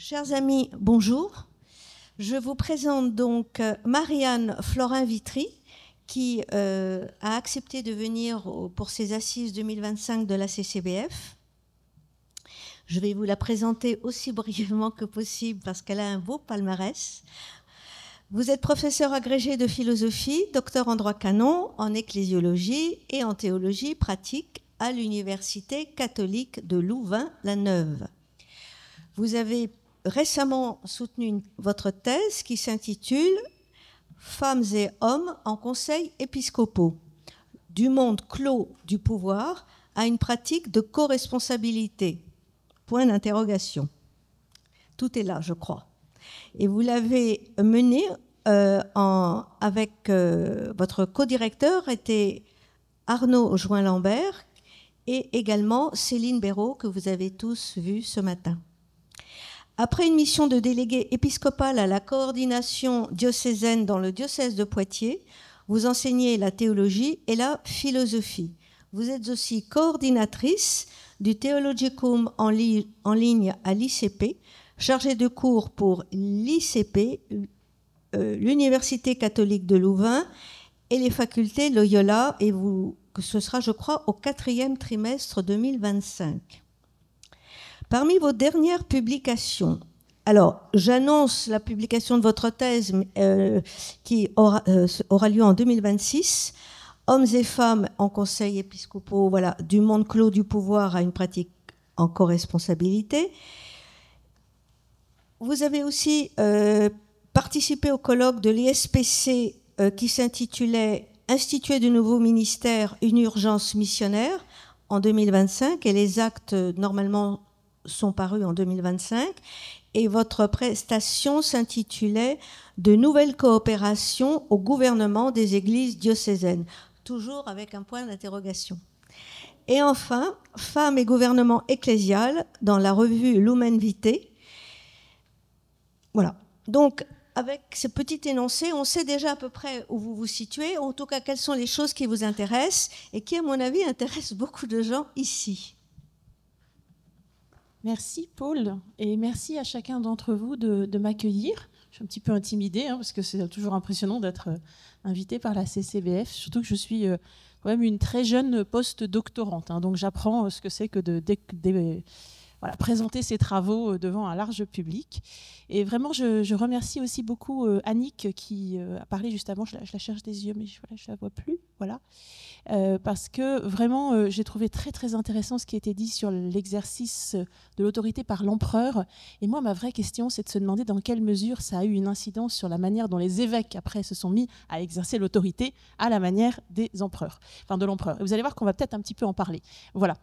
Chers amis, bonjour. Je vous présente donc Marianne Florin-Vitry, qui a accepté de venir pour ces assises 2025 de la CCBF. Je vais vous la présenter aussi brièvement que possible parce qu'elle a un beau palmarès. Vous êtes professeur agrégé de philosophie, docteur en droit canon, en ecclésiologie et en théologie pratique à l'Université catholique de Louvain-la-Neuve. Vous avez récemment soutenu votre thèse qui s'intitule « Femmes et hommes en conseils épiscopaux, du monde clos du pouvoir à une pratique de co-responsabilité ». Point d'interrogation. Tout est là, je crois. Et vous l'avez mené avec votre co-directeur était Arnaud Join-Lambert et également Céline Béraud, que vous avez tous vu ce matin. Après une mission de délégué épiscopal à la coordination diocésaine dans le diocèse de Poitiers, vous enseignez la théologie et la philosophie. Vous êtes aussi coordinatrice du Theologicum en ligne à l'ICP, chargée de cours pour l'ICP, l'Université catholique de Louvain et les facultés Loyola, et ce sera, je crois, au 4e trimestre 2025. Parmi vos dernières publications, alors j'annonce la publication de votre thèse qui aura lieu en 2026, Hommes et femmes en conseils épiscopaux, voilà, du monde clos du pouvoir à une pratique en co-responsabilité. Vous avez aussi participé au colloque de l'ISPC qui s'intitulait « Instituer de nouveaux ministères, une urgence missionnaire » en 2025, et les actes normalement sont parus en 2025, et votre prestation s'intitulait « De nouvelles coopérations au gouvernement des églises diocésaines », toujours avec un point d'interrogation. Et enfin, « Femmes et gouvernement ecclésial » dans la revue Lumen Vitae. Voilà. Donc, avec ce petit énoncé, on sait déjà à peu près où vous vous situez, en tout cas quelles sont les choses qui vous intéressent et qui, à mon avis, intéressent beaucoup de gens ici. Merci Paul, et merci à chacun d'entre vous de m'accueillir. Je suis un petit peu intimidée, parce que c'est toujours impressionnant d'être invitée par la CCBF, surtout que je suis quand même une très jeune post-doctorante, donc j'apprends ce que c'est que de présenter ses travaux devant un large public. Et vraiment, je remercie aussi beaucoup Annick qui a parlé juste avant. Je la cherche des yeux, mais je ne la vois plus. Voilà. Parce que vraiment, j'ai trouvé très très intéressant ce qui a été dit sur l'exercice de l'autorité par l'empereur. Et moi, ma vraie question, c'est de se demander dans quelle mesure ça a eu une incidence sur la manière dont les évêques, après, se sont mis à exercer l'autorité à la manière des empereurs, enfin de l'empereur. Et vous allez voir qu'on va peut-être un petit peu en parler. Voilà.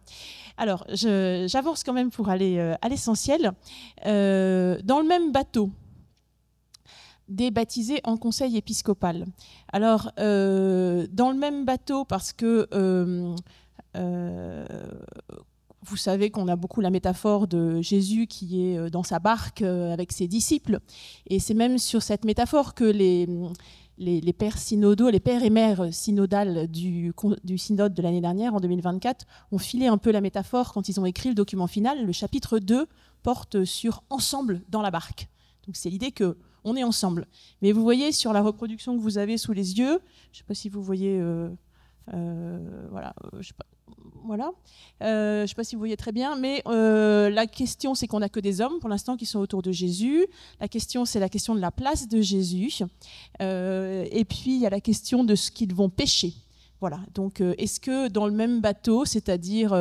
Alors, j'avance quand même pour aller à l'essentiel. Dans le même bateau, des baptisés en conseil épiscopal. Alors, dans le même bateau, parce que vous savez qu'on a beaucoup la métaphore de Jésus qui est dans sa barque avec ses disciples, et c'est même sur cette métaphore que les pères synodaux, les pères et mères synodales du synode de l'année dernière, en 2024, ont filé un peu la métaphore quand ils ont écrit le document final. Le chapitre 2 porte sur « ensemble dans la barque ». Donc c'est l'idée qu'on est ensemble. Mais vous voyez sur la reproduction que vous avez sous les yeux, je ne sais pas si vous voyez... voilà, je ne sais pas si vous voyez très bien, mais la question, c'est qu'on n'a que des hommes, pour l'instant, qui sont autour de Jésus. La question, c'est la question de la place de Jésus. Et puis, il y a la question de ce qu'ils vont pécher. Voilà. Donc, est-ce que dans le même bateau, c'est-à-dire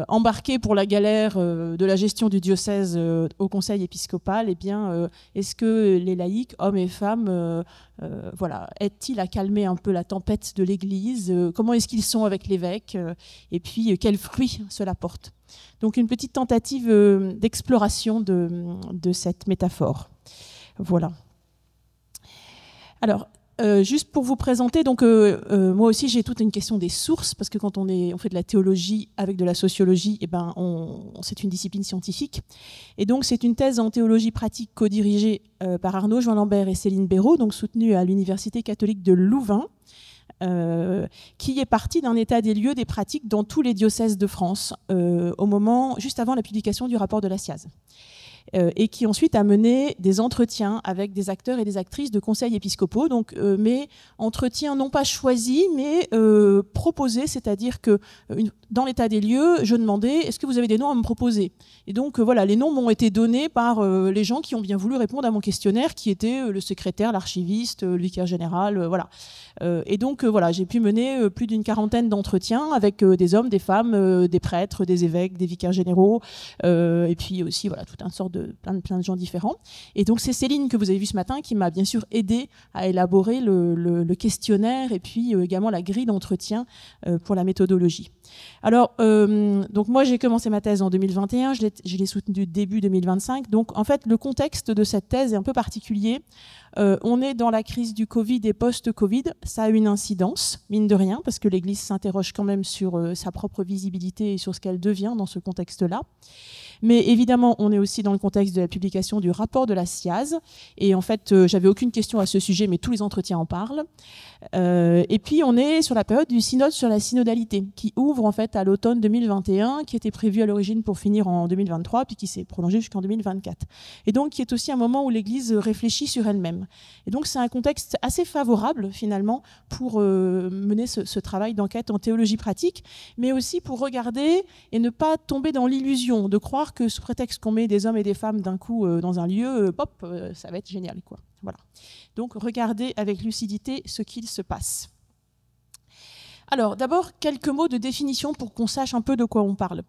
embarqué pour la galère de la gestion du diocèse au conseil épiscopal, eh bien, est-ce que les laïcs, hommes et femmes, voilà, aident-ils à calmer un peu la tempête de l'Église? Comment est-ce qu'ils sont avec l'évêque? Et puis, quels fruits cela porte? Donc, une petite tentative d'exploration de cette métaphore. Voilà. Alors, juste pour vous présenter, donc moi aussi j'ai toute une question des sources, parce que quand on fait de la théologie avec de la sociologie, eh ben c'est une discipline scientifique. Et donc c'est une thèse en théologie pratique co-dirigée par Arnaud Join-Lambert et Céline Béraud, donc soutenue à l'Université catholique de Louvain, qui est partie d'un état des lieux des pratiques dans tous les diocèses de France, juste avant la publication du rapport de la SIAZ. et qui ensuite a mené des entretiens avec des acteurs et des actrices de conseils épiscopaux, donc, mais entretiens non pas choisis, mais proposés, c'est-à-dire que dans l'état des lieux, je demandais « est-ce que vous avez des noms à me proposer ?» Et donc voilà, les noms m'ont été donnés par les gens qui ont bien voulu répondre à mon questionnaire, qui était le secrétaire, l'archiviste, le vicaire général, voilà. Et donc voilà, j'ai pu mener plus d'une quarantaine d'entretiens avec des hommes, des femmes, des prêtres, des évêques, des vicaires généraux, et puis aussi voilà, toute une sorte de plein de gens différents. Et donc c'est Céline que vous avez vu ce matin qui m'a bien sûr aidé à élaborer le questionnaire et puis également la grille d'entretien pour la méthodologie. Alors, donc moi j'ai commencé ma thèse en 2021, je l'ai soutenue début 2025. Donc en fait le contexte de cette thèse est un peu particulier. On est dans la crise du Covid et post-Covid, ça a une incidence, mine de rien, parce que l'Église s'interroge quand même sur sa propre visibilité et sur ce qu'elle devient dans ce contexte-là. Mais évidemment, on est aussi dans le contexte de la publication du rapport de la SIAZ. Et en fait, j'avais aucune question à ce sujet, mais tous les entretiens en parlent. Et puis, on est sur la période du synode sur la synodalité, qui ouvre en fait à l'automne 2021, qui était prévu à l'origine pour finir en 2023, puis qui s'est prolongé jusqu'en 2024. Et donc, qui est aussi un moment où l'Église réfléchit sur elle-même. Et donc, c'est un contexte assez favorable, finalement, pour mener ce travail d'enquête en théologie pratique, mais aussi pour regarder et ne pas tomber dans l'illusion de croire que sous prétexte qu'on met des hommes et des femmes d'un coup dans un lieu, pop, ça va être génial, quoi. Voilà. Donc, regardez avec lucidité ce qu'il se passe. Alors, d'abord, quelques mots de définition pour qu'on sache un peu de quoi on parle.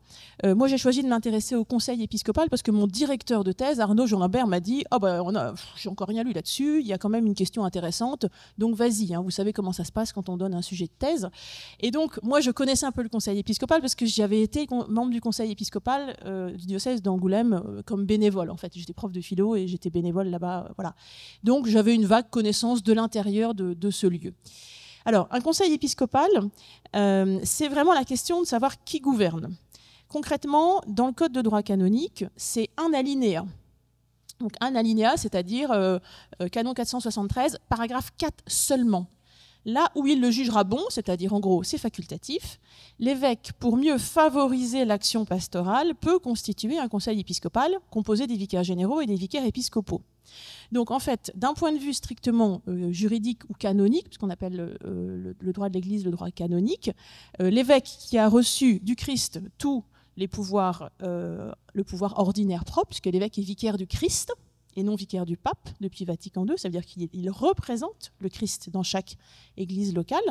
Moi, j'ai choisi de m'intéresser au conseil épiscopal parce que mon directeur de thèse, Arnaud Jean-Lambert, m'a dit « Ah j'ai encore rien lu là-dessus, il y a quand même une question intéressante, donc vas-y, hein, vous savez comment ça se passe quand on donne un sujet de thèse. » Et donc, moi, je connaissais un peu le conseil épiscopal parce que j'avais été membre du conseil épiscopal du diocèse d'Angoulême comme bénévole. En fait, j'étais prof de philo et j'étais bénévole là-bas. Voilà. Donc, j'avais une vague connaissance de l'intérieur de ce lieu. Alors, un conseil épiscopal, c'est vraiment la question de savoir qui gouverne. Concrètement, dans le Code de droit canonique, c'est un alinéa. Donc, un alinéa, c'est-à-dire canon 473, paragraphe 4 seulement. Là où il le jugera bon, c'est-à-dire en gros, c'est facultatif, l'évêque, pour mieux favoriser l'action pastorale, peut constituer un conseil épiscopal composé des vicaires généraux et des vicaires épiscopaux. Donc en fait, d'un point de vue strictement juridique ou canonique, puisqu'on appelle le droit de l'Église le droit canonique, l'évêque qui a reçu du Christ tous les pouvoirs, le pouvoir ordinaire propre, puisque l'évêque est vicaire du Christ et non vicaire du pape depuis Vatican II, ça veut dire qu'il représente le Christ dans chaque église locale,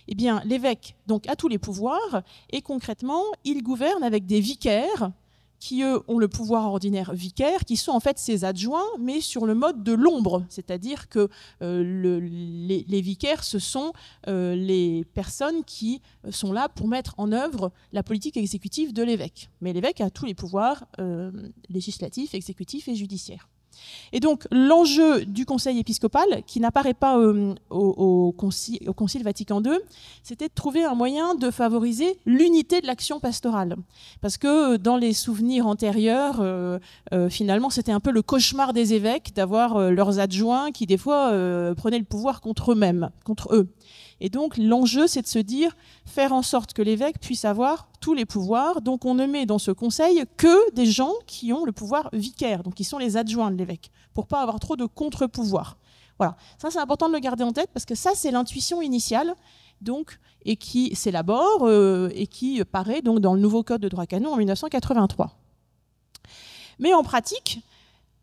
eh bien l'évêque donc a tous les pouvoirs et concrètement, il gouverne avec des vicaires qui, eux, ont le pouvoir ordinaire vicaire, qui sont en fait ses adjoints, mais sur le mode de l'ombre. C'est-à-dire que les vicaires, ce sont les personnes qui sont là pour mettre en œuvre la politique exécutive de l'évêque. Mais l'évêque a tous les pouvoirs législatifs, exécutifs et judiciaires. Et donc, l'enjeu du conseil épiscopal, qui n'apparaît pas au Concile Vatican II, c'était de trouver un moyen de favoriser l'unité de l'action pastorale. Parce que dans les souvenirs antérieurs, finalement, c'était un peu le cauchemar des évêques d'avoir leurs adjoints qui, des fois, prenaient le pouvoir contre eux-mêmes, contre eux. Et donc, l'enjeu, c'est de se dire, faire en sorte que l'évêque puisse avoir tous les pouvoirs. Donc, on ne met dans ce conseil que des gens qui ont le pouvoir vicaire, donc qui sont les adjoints de l'évêque, pour pas avoir trop de contre-pouvoirs. Voilà. Ça, c'est important de le garder en tête, parce que ça, c'est l'intuition initiale, donc, et qui s'élabore et qui paraît donc, dans le nouveau Code de droit canon en 1983. Mais en pratique,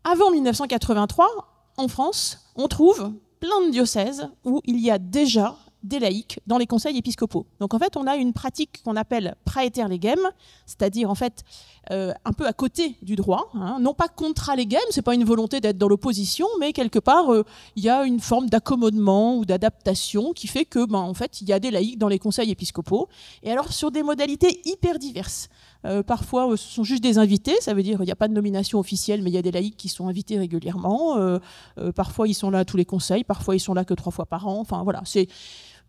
avant 1983, en France, on trouve plein de diocèses où il y a déjà des laïcs dans les conseils épiscopaux. Donc en fait, on a une pratique qu'on appelle praeter legem, c'est-à-dire en fait un peu à côté du droit, hein, non pas contra legem, c'est pas une volonté d'être dans l'opposition, mais quelque part il y a une forme d'accommodement ou d'adaptation qui fait que en fait il y a des laïcs dans les conseils épiscopaux, et alors sur des modalités hyper diverses. Parfois, ce sont juste des invités, ça veut dire qu'il n'y a pas de nomination officielle, mais il y a des laïcs qui sont invités régulièrement. Parfois, ils sont là à tous les conseils, parfois, ils sont là que 3 fois par an. Enfin, voilà, c'est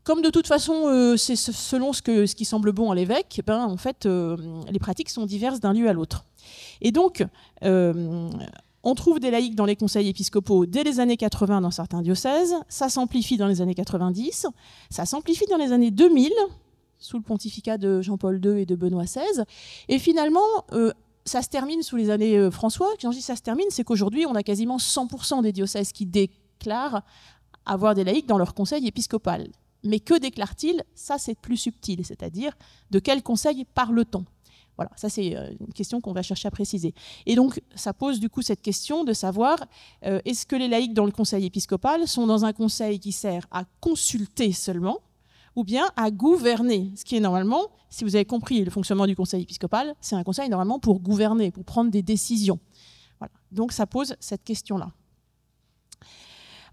comme de toute façon, c'est selon ce qui semble bon à l'évêque, en fait, les pratiques sont diverses d'un lieu à l'autre. Et donc, on trouve des laïcs dans les conseils épiscopaux dès les années 80 dans certains diocèses, ça s'amplifie dans les années 90, ça s'amplifie dans les années 2000, sous le pontificat de Jean-Paul II et de Benoît XVI. Et finalement, ça se termine sous les années François. Quand je dis ça se termine, c'est qu'aujourd'hui, on a quasiment 100% des diocèses qui déclarent avoir des laïcs dans leur conseil épiscopal. Mais que déclarent-ils? Ça, c'est plus subtil, c'est-à-dire de quel conseil parle-t-on? Voilà, ça c'est une question qu'on va chercher à préciser. Et donc, ça pose du coup cette question de savoir est-ce que les laïcs dans le conseil épiscopal sont dans un conseil qui sert à consulter seulement ou bien à gouverner, ce qui est normalement, si vous avez compris le fonctionnement du conseil épiscopal, c'est un conseil normalement pour gouverner, pour prendre des décisions. Voilà. Donc ça pose cette question-là.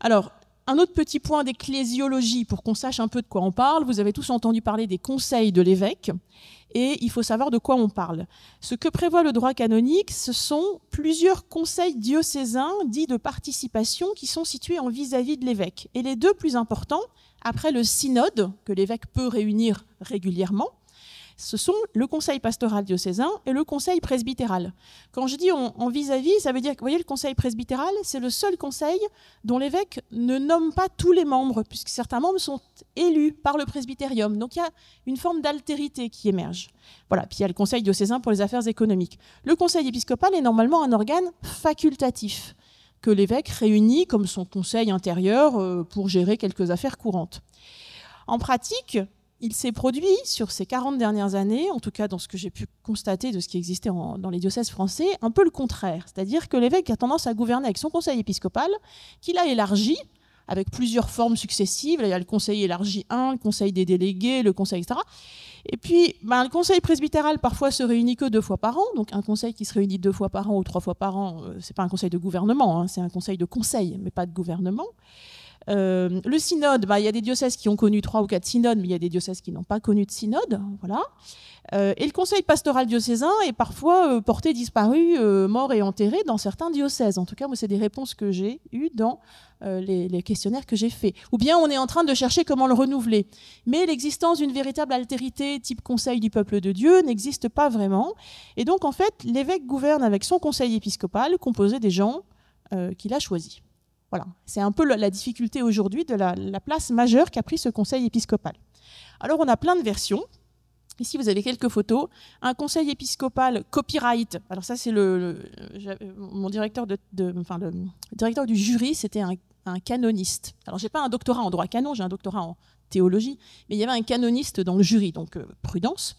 Alors, un autre petit point d'ecclésiologie pour qu'on sache un peu de quoi on parle. Vous avez tous entendu parler des conseils de l'évêque et il faut savoir de quoi on parle. Ce que prévoit le droit canonique, ce sont plusieurs conseils diocésains dits de participation qui sont situés en vis-à-vis de l'évêque. Et les deux plus importants, après le synode que l'évêque peut réunir régulièrement, ce sont le conseil pastoral diocésain et le conseil presbytéral. Quand je dis en vis-à-vis, ça veut dire que vous voyez, le conseil presbytéral, c'est le seul conseil dont l'évêque ne nomme pas tous les membres, puisque certains membres sont élus par le presbytérium. Donc il y a une forme d'altérité qui émerge. Voilà. Puis il y a le conseil diocésain pour les affaires économiques. Le conseil épiscopal est normalement un organe facultatif que l'évêque réunit comme son conseil intérieur pour gérer quelques affaires courantes. En pratique, il s'est produit sur ces 40 dernières années, en tout cas dans ce que j'ai pu constater de ce qui existait dans les diocèses français, un peu le contraire. C'est-à-dire que l'évêque a tendance à gouverner avec son conseil épiscopal, qu'il a élargi avec plusieurs formes successives. Là, il y a le conseil élargi 1, le conseil des délégués, le conseil, etc. Et puis, le conseil presbytéral, parfois, se réunit que 2 fois par an. Donc, un conseil qui se réunit 2 fois par an ou 3 fois par an, c'est pas un conseil de gouvernement, hein, c'est un conseil de conseil, mais pas de gouvernement. Le synode, il y a des diocèses qui ont connu 3 ou 4 synodes, mais il y a des diocèses qui n'ont pas connu de synode. Voilà. Et le conseil pastoral diocésain est parfois porté disparu, mort et enterré dans certains diocèses. En tout cas, moi, c'est des réponses que j'ai eues dans les questionnaires que j'ai faits. Ou bien on est en train de chercher comment le renouveler. Mais l'existence d'une véritable altérité type conseil du peuple de Dieu n'existe pas vraiment. Et donc, en fait, l'évêque gouverne avec son conseil épiscopal composé des gens qu'il a choisis. Voilà, c'est un peu la difficulté aujourd'hui de la place majeure qu'a pris ce conseil épiscopal. Alors, on a plein de versions. Ici, vous avez quelques photos. Un conseil épiscopal copyright. Alors ça, c'est mon directeur le directeur du jury, c'était un canoniste. Alors, j'ai pas un doctorat en droit canon, j'ai un doctorat en théologie, mais il y avait un canoniste dans le jury, donc prudence.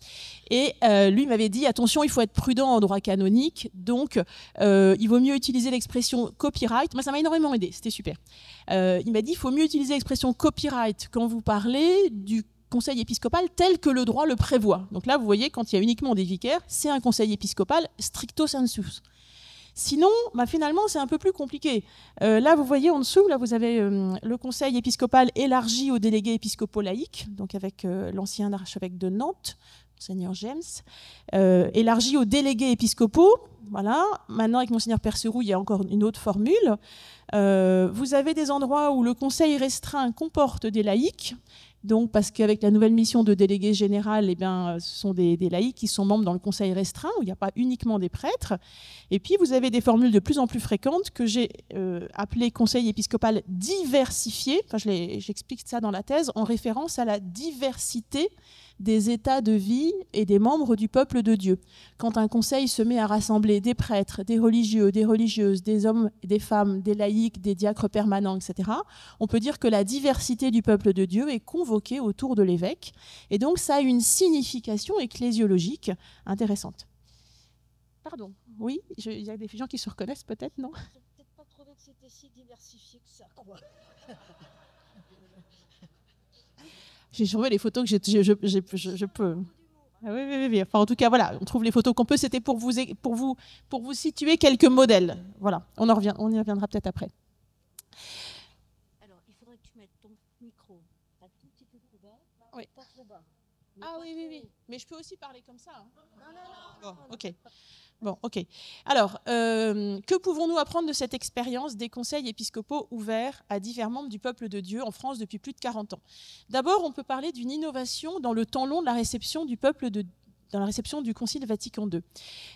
Et lui m'avait dit, attention, il faut être prudent en droit canonique, donc il vaut mieux utiliser l'expression copyright. Moi, ça m'a énormément aidé, c'était super. Il m'a dit, il faut mieux utiliser l'expression copyright quand vous parlez du conseil épiscopal tel que le droit le prévoit. Donc là, vous voyez, quand il y a uniquement des vicaires, c'est un conseil épiscopal stricto sensu. Sinon, finalement, c'est un peu plus compliqué. Là, vous voyez en dessous, là, vous avez le conseil épiscopal élargi aux délégués épiscopaux laïcs, donc avec l'ancien archevêque de Nantes, Monseigneur James, élargi aux délégués épiscopaux. Voilà. Maintenant, avec Monseigneur Perceroux, il y a encore une autre formule. Vous avez des endroits où le conseil restreint comporte des laïcs. Donc, parce qu'avec la nouvelle mission de délégué général, ce sont des laïcs qui sont membres dans le conseil restreint, où il n'y a pas uniquement des prêtres. Et puis, vous avez des formules de plus en plus fréquentes que j'ai appelées conseil épiscopal diversifié. Enfin, j'explique ça dans la thèse, en référence à la diversité des états de vie et des membres du peuple de Dieu. Quand un conseil se met à rassembler des prêtres, des religieux, des religieuses, des hommes, des femmes, des laïcs, des diacres permanents, etc., on peut dire que la diversité du peuple de Dieu est convoquée autour de l'évêque. Et donc, ça a une signification ecclésiologique intéressante. Pardon, oui, il y a des gens qui se reconnaissent peut-être, non ? Je n'ai peut-être pas trouvé que c'était si diversifié que ça, quoi. J'ai trouvé les photos que je peux. Oui. Enfin, en tout cas, voilà, on trouve les photos qu'on peut. C'était pour vous situer quelques modèles. Voilà, on y reviendra peut-être après. Alors, il faudrait que tu mettes ton micro un tout petit peu plus bas. Oui. Pas trop bas. Ah oui. Mais je peux aussi parler comme ça. Hein. Non. Oh, ok. Bon, ok. Alors, que pouvons-nous apprendre de cette expérience des conseils épiscopaux ouverts à divers membres du peuple de Dieu en France depuis plus de 40 ans ? D'abord, on peut parler d'une innovation dans le temps long de la réception du peuple de dans la réception du Concile Vatican II.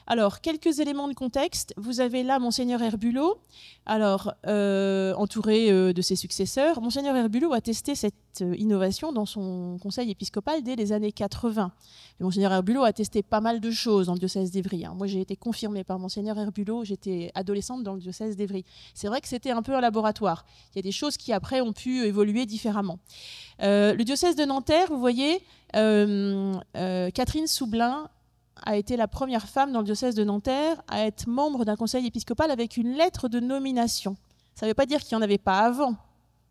Alors, quelques éléments de contexte. Vous avez là Monseigneur Herbulot, alors, entouré de ses successeurs. Monseigneur Herbulot a testé cette innovation dans son conseil épiscopal dès les années 80. Et Monseigneur Herbulot a testé pas mal de choses dans le diocèse d'Évry. Moi, j'ai été confirmée par Monseigneur Herbulot, j'étais adolescente dans le diocèse d'Évry. C'est vrai que c'était un peu un laboratoire. Il y a des choses qui, après, ont pu évoluer différemment. Le diocèse de Nanterre, vous voyez, Catherine Soublin a été la première femme dans le diocèse de Nanterre à être membre d'un conseil épiscopal avec une lettre de nomination. Ça ne veut pas dire qu'il n'y en avait pas avant,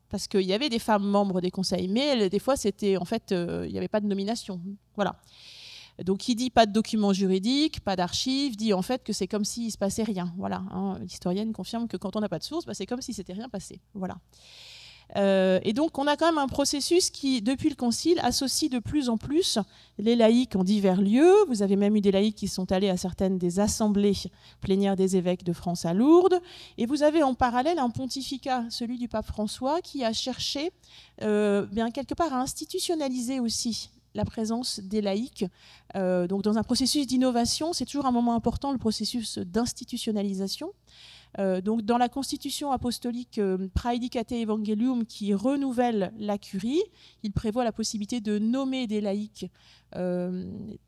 parce qu'il y avait des femmes membres des conseils, mais des fois, c'était en fait, il n'y avait pas de nomination. Voilà. Donc, qui dit pas de documents juridiques, pas d'archives, dit en fait que c'est comme s'il ne se passait rien. Voilà. L'historienne confirme que quand on n'a pas de source, c'est comme si c'était rien passé. Voilà. Et donc, on a quand même un processus qui, depuis le Concile, associe de plus en plus les laïcs en divers lieux. Vous avez même eu des laïcs qui sont allés à certaines des assemblées plénières des évêques de France à Lourdes. Et vous avez en parallèle un pontificat, celui du pape François, qui a cherché bien quelque part à institutionnaliser aussi la présence des laïcs. Donc, dans un processus d'innovation, c'est toujours un moment important, le processus d'institutionnalisation. Donc, dans la constitution apostolique Praedicate Evangelium qui renouvelle la curie, il prévoit la possibilité de nommer des laïcs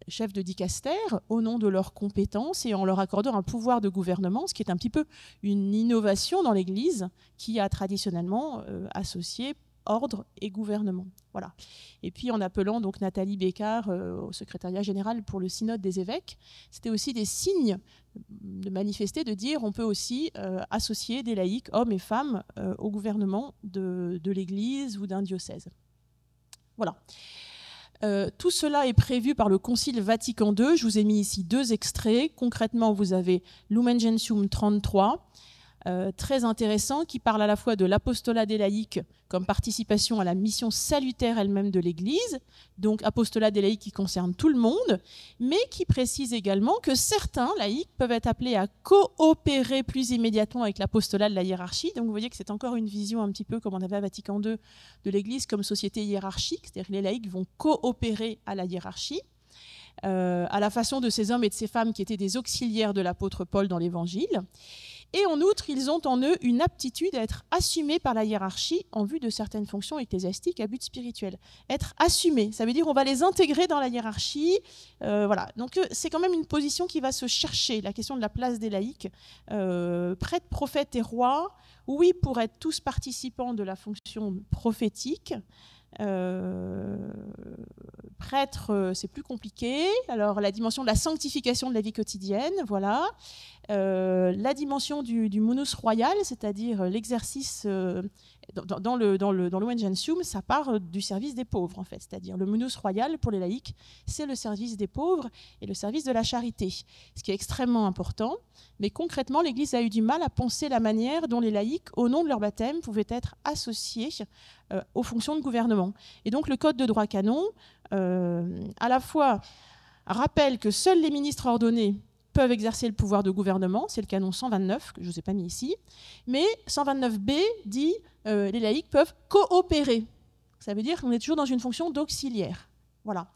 chefs de dicaster au nom de leurs compétences et en leur accordant un pouvoir de gouvernement, ce qui est un petit peu une innovation dans l'Église qui a traditionnellement associé ordre et gouvernement. Voilà. Et puis en appelant donc Nathalie Bécard au secrétariat général pour le synode des évêques, c'était aussi des signes de manifester, de dire on peut aussi associer des laïcs, hommes et femmes, au gouvernement de l'Église ou d'un diocèse. Voilà. Tout cela est prévu par le Concile Vatican II. Je vous ai mis ici 2 extraits. Concrètement, vous avez Lumen Gentium 33, très intéressant, qui parle à la fois de l'apostolat des laïcs comme participation à la mission salutaire elle-même de l'Église, donc apostolat des laïcs qui concerne tout le monde, mais qui précise également que certains laïcs peuvent être appelés à coopérer plus immédiatement avec l'apostolat de la hiérarchie. Donc vous voyez que c'est encore une vision un petit peu comme on avait à Vatican II de l'Église comme société hiérarchique, c'est-à-dire que les laïcs vont coopérer à la hiérarchie, à la façon de ces hommes et de ces femmes qui étaient des auxiliaires de l'apôtre Paul dans l'Évangile. Et en outre, ils ont en eux une aptitude à être assumés par la hiérarchie en vue de certaines fonctions ecclésiastiques à but spirituel. Être assumés, ça veut dire on va les intégrer dans la hiérarchie. Voilà. Donc c'est quand même une position qui va se chercher, la question de la place des laïcs. Prêtres, prophètes et rois, oui, pour être tous participants de la fonction prophétique. Prêtre, c'est plus compliqué. Alors la dimension de la sanctification de la vie quotidienne, voilà. La dimension du munus royal, c'est-à-dire l'exercice dans le Lumen Gentium, ça part du service des pauvres en fait, c'est-à-dire le munus royal pour les laïcs, c'est le service des pauvres et le service de la charité, ce qui est extrêmement important. Mais concrètement, l'Église a eu du mal à penser la manière dont les laïcs, au nom de leur baptême, pouvaient être associés aux fonctions de gouvernement. Et donc le Code de droit canon, à la fois rappelle que seuls les ministres ordonnés peuvent exercer le pouvoir de gouvernement, c'est le canon 129, que je ne vous ai pas mis ici, mais 129b dit les laïcs peuvent coopérer. Ça veut dire qu'on est toujours dans une fonction d'auxiliaire. Voilà.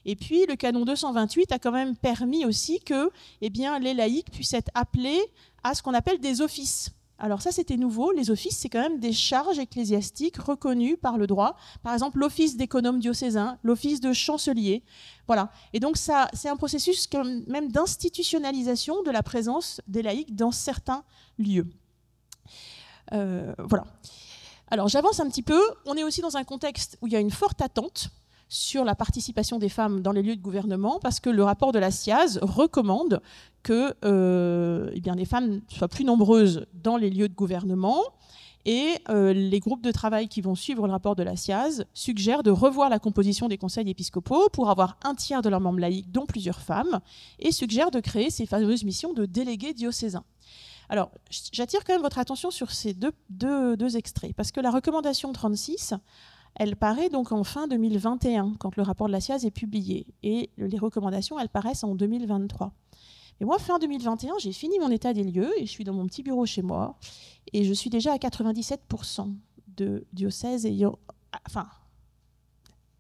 Et puis le canon 228 a quand même permis aussi que les laïcs puissent être appelés à ce qu'on appelle des offices. Alors ça, c'était nouveau. Les offices, c'est quand même des charges ecclésiastiques reconnues par le droit. Par exemple, l'office d'économe diocésain, l'office de chancelier. Voilà. Et donc, ça, c'est un processus quand même d'institutionnalisation de la présence des laïcs dans certains lieux. Voilà. Alors, j'avance un petit peu. On est aussi dans un contexte où il y a une forte attente sur la participation des femmes dans les lieux de gouvernement, parce que le rapport de la SIAZ recommande que les femmes soient plus nombreuses dans les lieux de gouvernement, et les groupes de travail qui vont suivre le rapport de la SIAZ suggèrent de revoir la composition des conseils épiscopaux pour avoir un tiers de leurs membres laïcs, dont plusieurs femmes, et suggèrent de créer ces fameuses missions de délégués diocésains. Alors, j'attire quand même votre attention sur ces deux extraits, parce que la recommandation 36, elle paraît donc en fin 2021, quand le rapport de la SIAZ est publié. Et les recommandations, elles paraissent en 2023. Et moi, fin 2021, j'ai fini mon état des lieux et je suis dans mon petit bureau chez moi. Et je suis déjà à 97% de diocèses ayant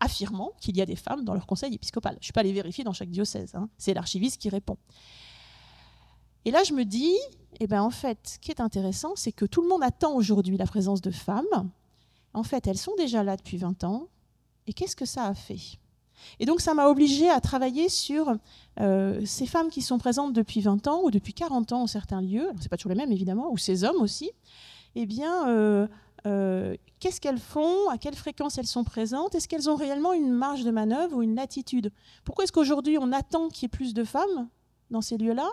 affirmant qu'il y a des femmes dans leur conseil épiscopal. Je ne suis pas allée vérifier dans chaque diocèse, hein. C'est l'archiviste qui répond. Et là, je me dis, en fait, ce qui est intéressant, c'est que tout le monde attend aujourd'hui la présence de femmes. En fait, elles sont déjà là depuis 20 ans. Et qu'est-ce que ça a fait ? Et donc, ça m'a obligée à travailler sur ces femmes qui sont présentes depuis 20 ans ou depuis 40 ans dans certains lieux. Ce n'est pas toujours les mêmes, évidemment, ou ces hommes aussi. Qu'est-ce qu'elles font ? À quelle fréquence elles sont présentes ? Est-ce qu'elles ont réellement une marge de manœuvre ou une latitude ? Pourquoi est-ce qu'aujourd'hui, on attend qu'il y ait plus de femmes dans ces lieux-là ?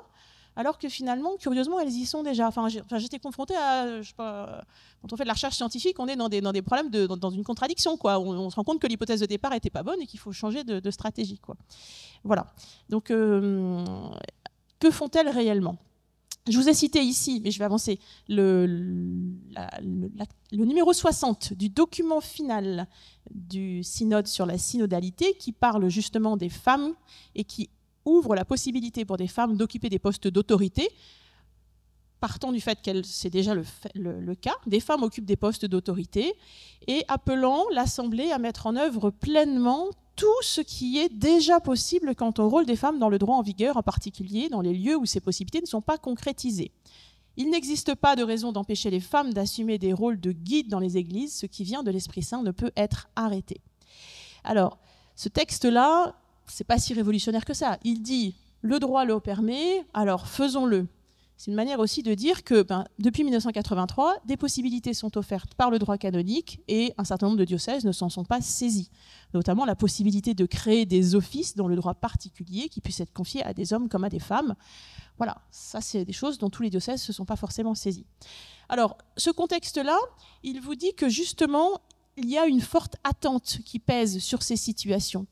Alors que finalement, curieusement, elles y sont déjà. J'étais confrontée à, quand on fait de la recherche scientifique, on est dans des problèmes, dans une contradiction, quoi. On se rend compte que l'hypothèse de départ n'était pas bonne et qu'il faut changer de stratégie, quoi. Voilà. Donc, que font-elles réellement ? Je vous ai cité ici, mais je vais avancer, le numéro 60 du document final du synode sur la synodalité qui parle justement des femmes et qui ouvre la possibilité pour des femmes d'occuper des postes d'autorité, partant du fait que c'est déjà le cas, des femmes occupent des postes d'autorité, et appelant l'Assemblée à mettre en œuvre pleinement tout ce qui est déjà possible quant au rôle des femmes dans le droit en vigueur, en particulier dans les lieux où ces possibilités ne sont pas concrétisées. Il n'existe pas de raison d'empêcher les femmes d'assumer des rôles de guide dans les églises, ce qui vient de l'Esprit Saint ne peut être arrêté. Alors, ce texte-là, c'est pas si révolutionnaire que ça. Il dit « le droit le permet, alors faisons-le ». C'est une manière aussi de dire que depuis 1983, des possibilités sont offertes par le droit canonique et un certain nombre de diocèses ne s'en sont pas saisis. Notamment la possibilité de créer des offices dans le droit particulier qui puissent être confiés à des hommes comme à des femmes. Voilà, ça c'est des choses dont tous les diocèses ne se sont pas forcément saisis. Alors, ce contexte-là, il vous dit que justement, il y a une forte attente qui pèse sur ces situations.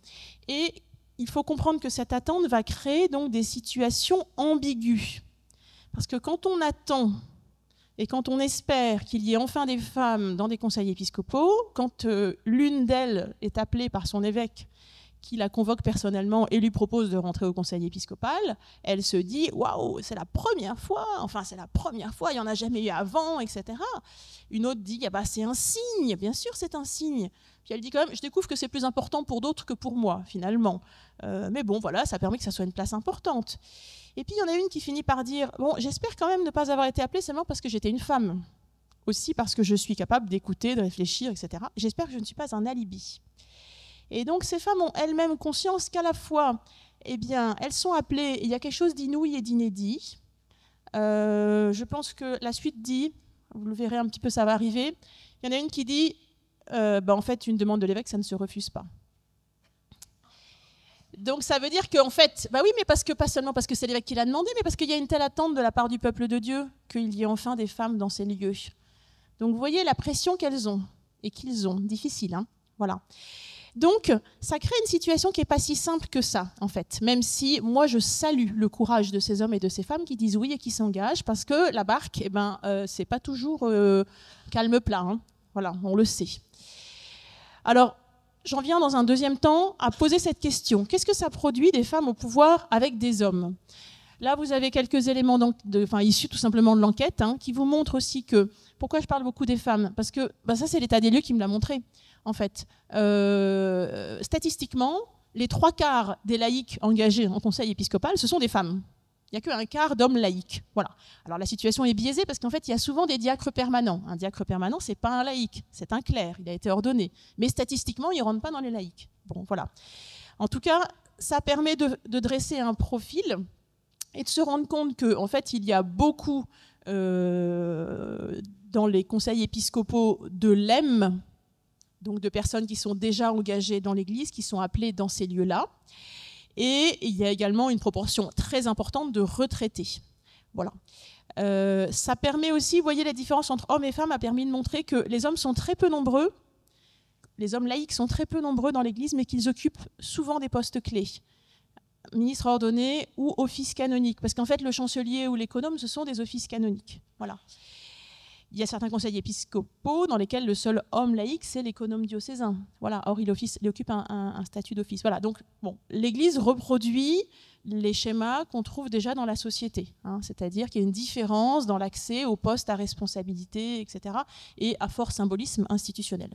Et il faut comprendre que cette attente va créer donc des situations ambiguës. Parce que quand on attend et quand on espère qu'il y ait enfin des femmes dans des conseils épiscopaux, quand l'une d'elles est appelée par son évêque, qui la convoque personnellement et lui propose de rentrer au conseil épiscopal, elle se dit « Waouh, c'est la première fois, il n'y en a jamais eu avant, etc. » Une autre dit « C'est un signe, bien sûr c'est un signe. » Puis elle dit quand même « Je découvre que c'est plus important pour d'autres que pour moi, finalement. Mais bon, voilà, ça permet que ça soit une place importante. » Et puis il y en a une qui finit par dire « Bon, j'espère quand même ne pas avoir été appelée seulement parce que j'étais une femme. Aussi parce que je suis capable d'écouter, de réfléchir, etc. J'espère que je ne suis pas un alibi. » Et donc ces femmes ont elles-mêmes conscience qu'à la fois, elles sont appelées, et il y a quelque chose d'inouï et d'inédit. Je pense que la suite dit, vous le verrez un petit peu, ça va arriver, il y en a une qui dit, en fait, une demande de l'évêque, ça ne se refuse pas. Donc ça veut dire qu'en fait, oui, mais parce que pas seulement parce que c'est l'évêque qui l'a demandé, mais parce qu'il y a une telle attente de la part du peuple de Dieu qu'il y ait enfin des femmes dans ces lieux. Donc vous voyez la pression qu'elles ont, et qu'ils ont, difficile, hein, voilà. Donc, ça crée une situation qui n'est pas si simple que ça, en fait, même si moi, je salue le courage de ces hommes et de ces femmes qui disent oui et qui s'engagent, parce que la barque, c'est pas toujours calme plat, hein. Voilà, on le sait. Alors, j'en viens dans un deuxième temps à poser cette question. Qu'est-ce que ça produit des femmes au pouvoir avec des hommes ? Là, vous avez quelques éléments issus tout simplement de l'enquête, hein, qui vous montrent aussi que... Pourquoi je parle beaucoup des femmes ? Parce que ça, c'est l'état des lieux qui me l'a montré. En fait, statistiquement, les 3/4 des laïcs engagés en conseil épiscopal, ce sont des femmes. Il n'y a qu'un quart d'hommes laïcs. Voilà. Alors la situation est biaisée parce qu'en fait, il y a souvent des diacres permanents. Un diacre permanent, ce n'est pas un laïc, c'est un clerc, il a été ordonné. Mais statistiquement, il ne rentre pas dans les laïcs. Bon, voilà. En tout cas, ça permet de dresser un profil et de se rendre compte qu'en fait, il y a beaucoup dans les conseils épiscopaux de l'EM, donc de personnes qui sont déjà engagées dans l'Église, qui sont appelées dans ces lieux-là. Et il y a également une proportion très importante de retraités. Voilà. Ça permet aussi, vous voyez la différence entre hommes et femmes, a permis de montrer que les hommes sont très peu nombreux, les hommes laïcs sont très peu nombreux dans l'Église, mais qu'ils occupent souvent des postes clés. Ministre ordonné ou office canonique, parce qu'en fait, le chancelier ou l'économe, ce sont des offices canoniques. Voilà. Il y a certains conseils épiscopaux dans lesquels le seul homme laïque, c'est l'économe diocésain. Voilà. Or, il occupe un statut d'office. Voilà. Donc, bon, l'Église reproduit les schémas qu'on trouve déjà dans la société, hein, c'est-à-dire qu'il y a une différence dans l'accès aux postes à responsabilité, etc., et à fort symbolisme institutionnel.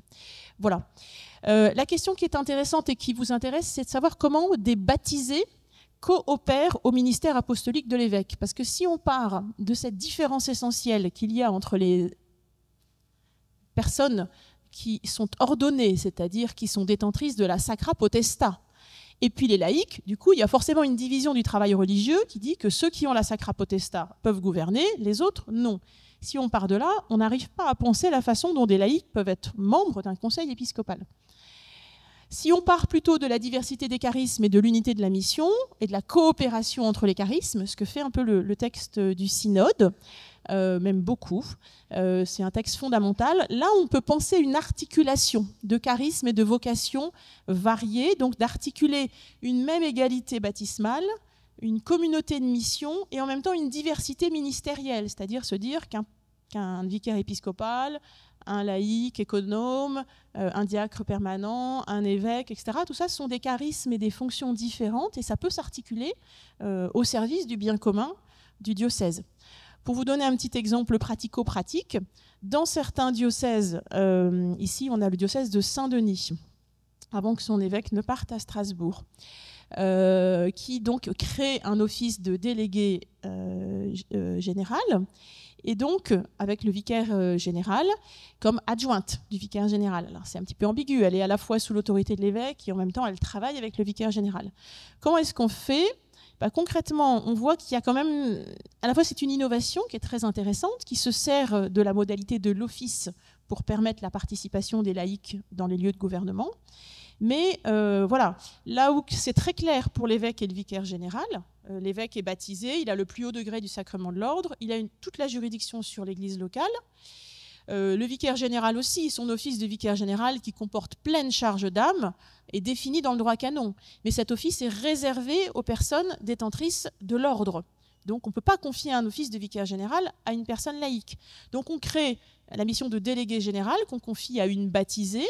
Voilà. La question qui est intéressante et qui vous intéresse, c'est de savoir comment des baptisés coopèrent au ministère apostolique de l'évêque. Parce que si on part de cette différence essentielle qu'il y a entre les personnes qui sont ordonnées, c'est-à-dire qui sont détentrices de la sacra potesta, et puis les laïcs, du coup, il y a forcément une division du travail religieux qui dit que ceux qui ont la sacra potesta peuvent gouverner, les autres, non. Si on part de là, on n'arrive pas à penser la façon dont des laïcs peuvent être membres d'un conseil épiscopal. Si on part plutôt de la diversité des charismes et de l'unité de la mission et de la coopération entre les charismes, ce que fait un peu le texte du synode, même beaucoup, c'est un texte fondamental. Là, on peut penser une articulation de charismes et de vocations variées, donc d'articuler une même égalité baptismale, une communauté de mission et en même temps une diversité ministérielle, c'est-à-dire se dire qu'un vicaire épiscopal, un laïc économe, un diacre permanent, un évêque, etc. Tout ça, ce sont des charismes et des fonctions différentes et ça peut s'articuler au service du bien commun du diocèse. Pour vous donner un petit exemple pratico-pratique, dans certains diocèses, ici on a le diocèse de Saint-Denis, avant que son évêque ne parte à Strasbourg, qui donc crée un office de délégué général, et donc avec le vicaire général comme adjointe du vicaire général. Alors c'est un petit peu ambigu, elle est à la fois sous l'autorité de l'évêque et en même temps elle travaille avec le vicaire général. Comment est-ce qu'on fait ? Concrètement, on voit qu'il y a quand même, à la fois c'est une innovation qui est très intéressante, qui se sert de la modalité de l'office pour permettre la participation des laïcs dans les lieux de gouvernement. Mais voilà, là où c'est très clair pour l'évêque et le vicaire général, l'évêque est baptisé, il a le plus haut degré du sacrement de l'ordre, il a toute la juridiction sur l'église locale. Le vicaire général aussi, son office de vicaire général qui comporte pleine charge d'âme est défini dans le droit canon. Mais cet office est réservé aux personnes détentrices de l'ordre. Donc on ne peut pas confier un office de vicaire général à une personne laïque. Donc on crée la mission de délégué général qu'on confie à une baptisée.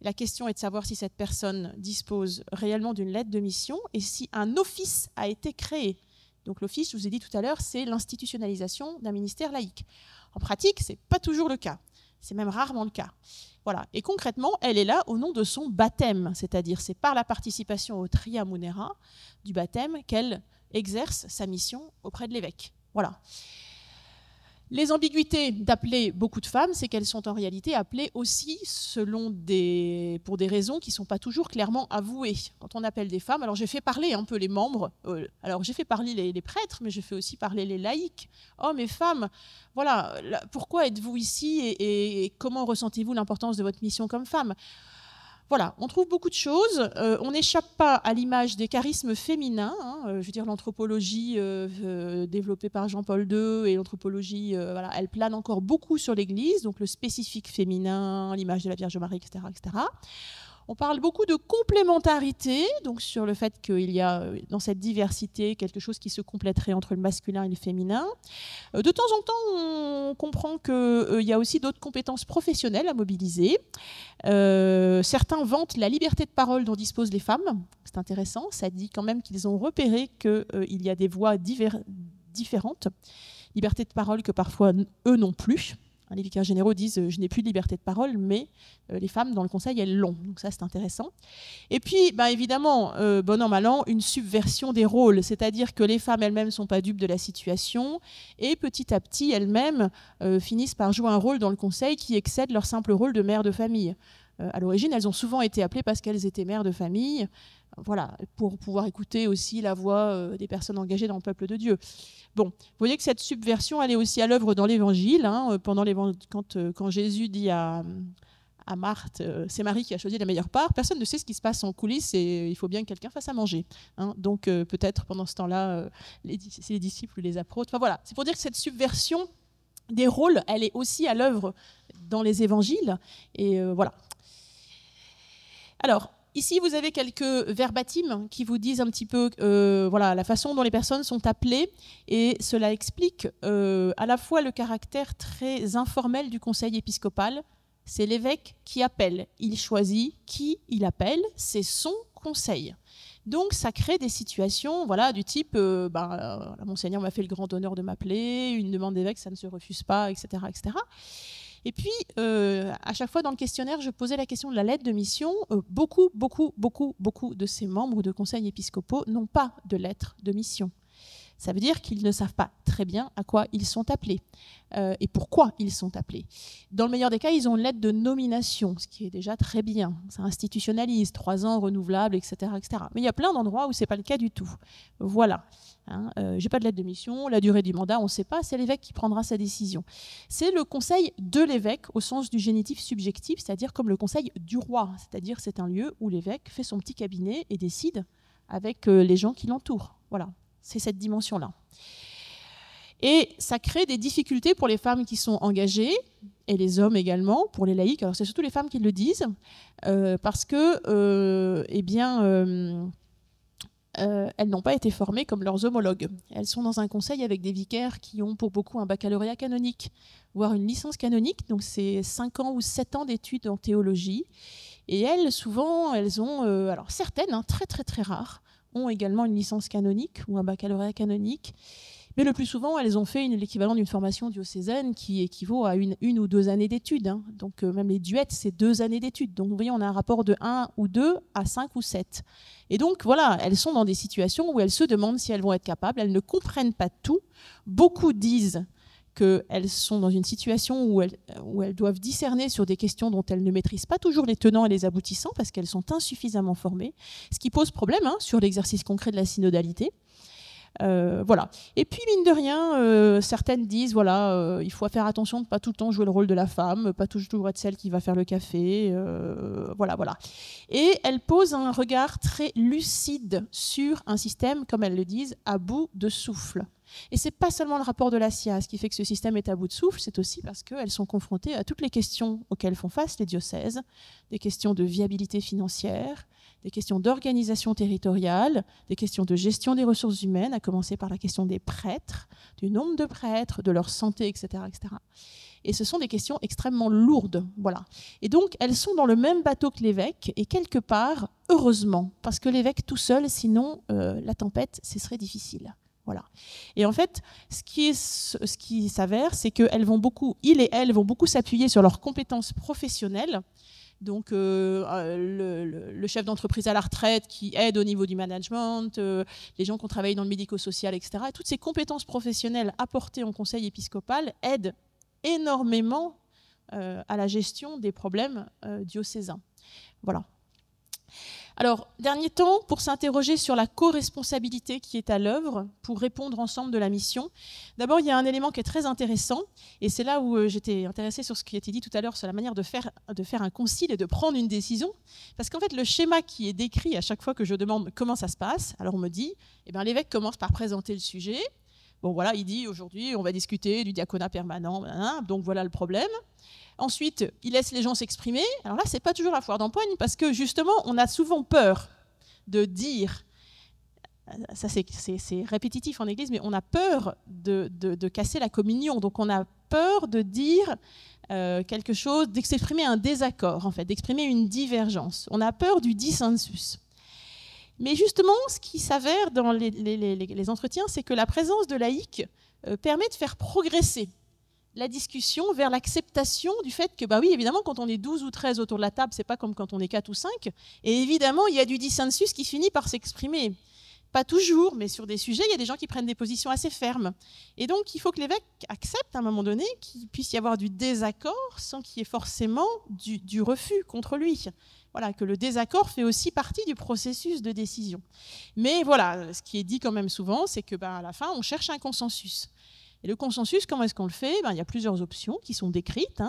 La question est de savoir si cette personne dispose réellement d'une lettre de mission et si un office a été créé. Donc l'office, je vous ai dit tout à l'heure, c'est l'institutionnalisation d'un ministère laïque. En pratique, ce n'est pas toujours le cas. C'est même rarement le cas. Voilà. Et concrètement, elle est là au nom de son baptême, c'est-à-dire c'est par la participation au tria munera du baptême qu'elle exerce sa mission auprès de l'évêque. Voilà. Les ambiguïtés d'appeler beaucoup de femmes, c'est qu'elles sont en réalité appelées aussi pour des raisons qui ne sont pas toujours clairement avouées. Quand on appelle des femmes, alors j'ai fait parler un peu les membres, alors j'ai fait parler les prêtres, mais je fais aussi parler les laïcs. Hommes et femmes, voilà, pourquoi êtes-vous ici et comment ressentez-vous l'importance de votre mission comme femme ? Voilà, on trouve beaucoup de choses. On n'échappe pas à l'image des charismes féminins. Je veux dire, l'anthropologie développée par Jean-Paul II et l'anthropologie, voilà, elle plane encore beaucoup sur l'Église, donc le spécifique féminin, l'image de la Vierge Marie, etc., etc. On parle beaucoup de complémentarité, donc sur le fait qu'il y a dans cette diversité quelque chose qui se compléterait entre le masculin et le féminin. De temps en temps, on comprend qu'il y a aussi d'autres compétences professionnelles à mobiliser. Certains vantent la liberté de parole dont disposent les femmes. C'est intéressant, ça dit quand même qu'ils ont repéré qu'il y a des voix différentes. Liberté de parole que parfois eux n'ont plus. Les vicaires généraux disent « je n'ai plus de liberté de parole », mais les femmes dans le conseil, elles l'ont. Donc ça, c'est intéressant. Et puis, évidemment, bon an, mal an, une subversion des rôles, c'est-à-dire que les femmes elles-mêmes ne sont pas dupes de la situation et petit à petit, elles-mêmes finissent par jouer un rôle dans le conseil qui excède leur simple rôle de mère de famille. À l'origine, elles ont souvent été appelées parce qu'elles étaient mères de famille, voilà, pour pouvoir écouter aussi la voix des personnes engagées dans le peuple de Dieu. Bon, vous voyez que cette subversion, elle est aussi à l'œuvre dans l'Évangile. Quand Jésus dit à Marthe, c'est Marie qui a choisi la meilleure part, personne ne sait ce qui se passe en coulisses et il faut bien que quelqu'un fasse à manger. Donc peut-être pendant ce temps-là, c'est les disciples ou les apôtres. Enfin voilà, c'est pour dire que cette subversion des rôles, elle est aussi à l'œuvre dans les Évangiles. Et voilà. Alors, ici, vous avez quelques verbatims qui vous disent un petit peu voilà, la façon dont les personnes sont appelées et cela explique à la fois le caractère très informel du conseil épiscopal. C'est l'évêque qui appelle. Il choisit qui il appelle, c'est son conseil. Donc ça crée des situations voilà, du type Monseigneur m'a fait le grand honneur de m'appeler, une demande d'évêque, ça ne se refuse pas, etc. etc. Et puis, à chaque fois dans le questionnaire, je posais la question de la lettre de mission. Beaucoup de ces membres de conseils épiscopaux n'ont pas de lettre de mission. Ça veut dire qu'ils ne savent pas très bien à quoi ils sont appelés et pourquoi ils sont appelés. Dans le meilleur des cas, ils ont une lettre de nomination, ce qui est déjà très bien. Ça institutionnalise, 3 ans renouvelables, etc., etc. Mais il y a plein d'endroits où ce n'est pas le cas du tout. Voilà. Je n'ai pas de lettre de mission, la durée du mandat, on ne sait pas, c'est l'évêque qui prendra sa décision. C'est le conseil de l'évêque au sens du génitif subjectif, c'est-à-dire comme le conseil du roi, c'est-à-dire c'est un lieu où l'évêque fait son petit cabinet et décide avec les gens qui l'entourent. Voilà. C'est cette dimension-là. Et ça crée des difficultés pour les femmes qui sont engagées, et les hommes également, pour les laïcs. Alors c'est surtout les femmes qui le disent, parce que, elles n'ont pas été formées comme leurs homologues. Elles sont dans un conseil avec des vicaires qui ont pour beaucoup un baccalauréat canonique, voire une licence canonique, donc c'est 5 ans ou 7 ans d'études en théologie. Et elles, souvent, elles ont, alors certaines, très très très rares, ont également une licence canonique ou un baccalauréat canonique. Mais le plus souvent, elles ont fait l'équivalent d'une formation diocésaine qui équivaut à une ou 2 années d'études. Donc même les duettes, c'est 2 années d'études. Donc vous voyez, on a un rapport de 1 ou 2 à 5 ou 7. Et donc voilà, elles sont dans des situations où elles se demandent si elles vont être capables. Elles ne comprennent pas tout. Beaucoup disent qu'elles sont dans une situation où elles doivent discerner sur des questions dont elles ne maîtrisent pas toujours les tenants et les aboutissants parce qu'elles sont insuffisamment formées, ce qui pose problème sur l'exercice concret de la synodalité. Voilà. Et puis, mine de rien, certaines disent il faut faire attention de ne pas tout le temps jouer le rôle de la femme, pas toujours être celle qui va faire le café. Voilà. Et elles posent un regard très lucide sur un système, comme elles le disent, à bout de souffle. Et ce n'est pas seulement le rapport de la SIAZ qui fait que ce système est à bout de souffle, c'est aussi parce qu'elles sont confrontées à toutes les questions auxquelles font face les diocèses, des questions de viabilité financière, des questions d'organisation territoriale, des questions de gestion des ressources humaines, à commencer par la question des prêtres, du nombre de prêtres, de leur santé, etc., etc. Et ce sont des questions extrêmement lourdes. Voilà. Et donc, elles sont dans le même bateau que l'évêque, et quelque part, heureusement, parce que l'évêque tout seul, sinon, la tempête, ce serait difficile. Voilà. Et en fait, ce qui s'avère, c'est qu'ils vont beaucoup s'appuyer sur leurs compétences professionnelles. Donc, le chef d'entreprise à la retraite qui aide au niveau du management, les gens qui ont travaillé dans le médico-social, etc. Et toutes ces compétences professionnelles apportées en conseil épiscopal aident énormément à la gestion des problèmes diocésains. Voilà. Alors, dernier temps, pour s'interroger sur la co-responsabilité qui est à l'œuvre, pour répondre ensemble de la mission. D'abord, il y a un élément qui est très intéressant, et c'est là où j'étais intéressée sur ce qui a été dit tout à l'heure sur la manière de faire un concile et de prendre une décision. Parce qu'en fait, le schéma qui est décrit à chaque fois que je demande comment ça se passe, alors on me dit, l'évêque commence par présenter le sujet. Bon, voilà, il dit, aujourd'hui, on va discuter du diaconat permanent, donc voilà le problème. Ensuite, il laisse les gens s'exprimer. Alors là, ce n'est pas toujours la foire d'empoigne parce que justement, on a souvent peur de dire, ça c'est répétitif en Église, mais on a peur de casser la communion. Donc on a peur de dire quelque chose, d'exprimer un désaccord, en fait, d'exprimer une divergence. On a peur du dissensus. Mais justement, ce qui s'avère dans les entretiens, c'est que la présence de laïcs permet de faire progresser la discussion vers l'acceptation du fait que, oui, évidemment, quand on est 12 ou 13 autour de la table, c'est pas comme quand on est 4 ou 5. Et évidemment, il y a du dissensus qui finit par s'exprimer. Pas toujours, mais sur des sujets, il y a des gens qui prennent des positions assez fermes. Et donc, il faut que l'évêque accepte à un moment donné qu'il puisse y avoir du désaccord sans qu'il y ait forcément du refus contre lui. Voilà, que le désaccord fait aussi partie du processus de décision. Mais voilà, ce qui est dit quand même souvent, c'est que à la fin, on cherche un consensus. Et le consensus, comment est-ce qu'on le fait ? Il y a plusieurs options qui sont décrites.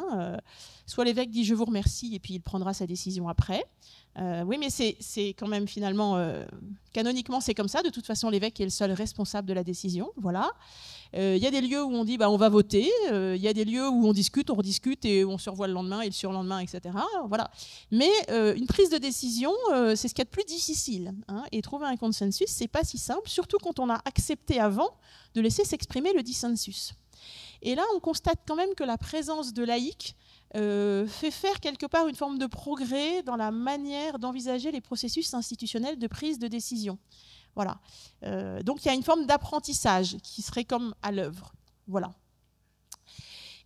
Soit l'évêque dit « je vous remercie » et puis il prendra sa décision après. Oui, mais c'est quand même finalement, canoniquement c'est comme ça. De toute façon, l'évêque est le seul responsable de la décision. Voilà. Il y a des lieux où on dit on va voter. Il y a des lieux où on rediscute et on se revoit le lendemain et le surlendemain, etc. Voilà. Mais une prise de décision, c'est ce qu'il y a de plus difficile. Et trouver un consensus, c'est pas si simple, surtout quand on a accepté avant de laisser s'exprimer le dissensus. Et là, on constate quand même que la présence de laïcs fait faire quelque part une forme de progrès dans la manière d'envisager les processus institutionnels de prise de décision. Voilà. Donc il y a une forme d'apprentissage qui serait comme à l'œuvre. Voilà.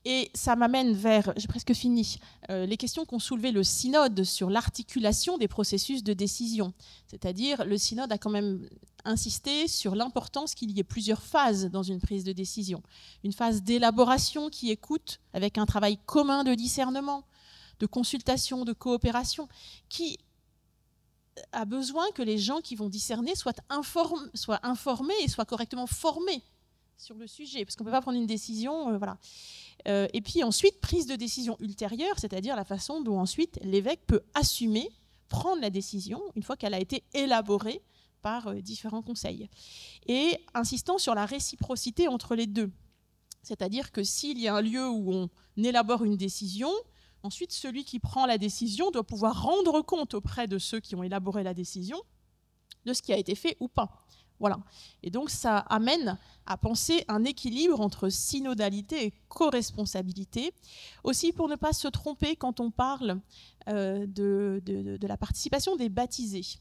Et ça m'amène vers, j'ai presque fini, les questions qu'ont soulevées le synode sur l'articulation des processus de décision. C'est-à-dire, le synode a quand même insisté sur l'importance qu'il y ait plusieurs phases dans une prise de décision. Une phase d'élaboration qui écoute, avec un travail commun de discernement, de consultation, de coopération, qui a besoin que les gens qui vont discerner soient informés et soient correctement formés sur le sujet, parce qu'on ne peut pas prendre une décision, voilà. Et puis ensuite, prise de décision ultérieure, c'est-à-dire la façon dont ensuite l'évêque peut assumer, prendre la décision, une fois qu'elle a été élaborée par différents conseils. Et insistant sur la réciprocité entre les deux. C'est-à-dire que s'il y a un lieu où on élabore une décision, ensuite celui qui prend la décision doit pouvoir rendre compte auprès de ceux qui ont élaboré la décision de ce qui a été fait ou pas. Voilà. Et donc ça amène à penser un équilibre entre synodalité et co-responsabilité. Aussi pour ne pas se tromper quand on parle de la participation des baptisés.